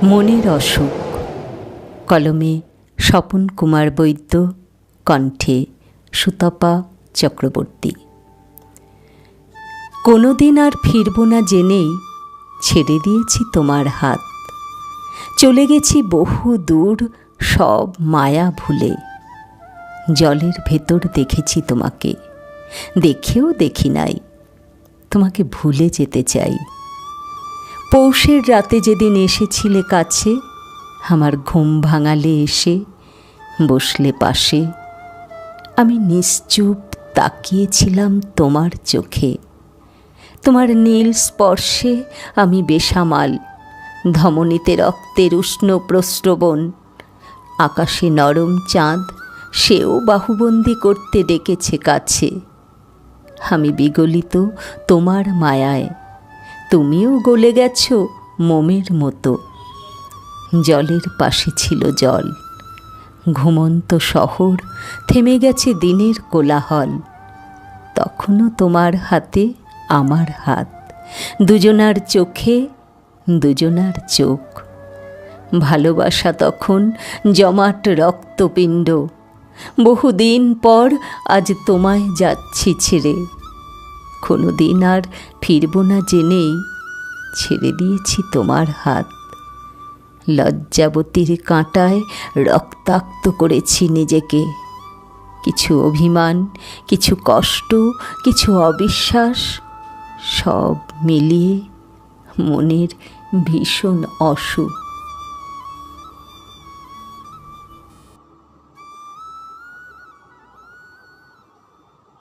মনের অসুখ। কলমে স্বপন কুমার বৈদ্য, কণ্ঠে সুতপা চক্রবর্তী। কোনোদিন আর ফিরব না জেনেই ছেড়ে দিয়েছি তোমার হাত। চলে গেছি বহু দূর সব মায়া ভুলে। জলের ভেতর দেখেছি তোমাকে, দেখেও দেখি নাই। তোমাকে ভুলে যেতে চাই। পৌষের রাতে যেদিন এসেছিলে কাছে, আমার ঘুম ভাঙালে এসে বসলে পাশে। আমি নিশ্চুপ তাকিয়েছিলাম তোমার চোখে। তোমার নীল স্পর্শে আমি বেসামাল। ধমনীতে রক্তের উষ্ণ প্রস্রবণ। আকাশে নরম চাঁদ, সেও বাহুবন্দি করতে ডেকেছে কাছে। আমি বিগলিত তোমার মায়ায়, তুমিও গলে গেছ মোমের মতো। জলের পাশে ছিল জল, ঘুমন্ত শহর, থেমে গেছে দিনের কোলাহল। তখনও তোমার হাতে আমার হাত, দুজনার চোখে দুজনার চোখ। ভালোবাসা তখন জমাট রক্তপিণ্ড। বহুদিন পর আজ তোমায় যাচ্ছি ছেড়ে। কোনোদিন আর ফিরব না জেনেই ছেড়ে দিয়েছি তোমার হাত। লজ্জাবতীর কাঁটায় রক্তাক্ত করেছি নিজেকে। কিছু অভিমান, কিছু কষ্ট, কিছু অবিশ্বাস, সব মিলিয়ে মনের ভীষণ অসুখ।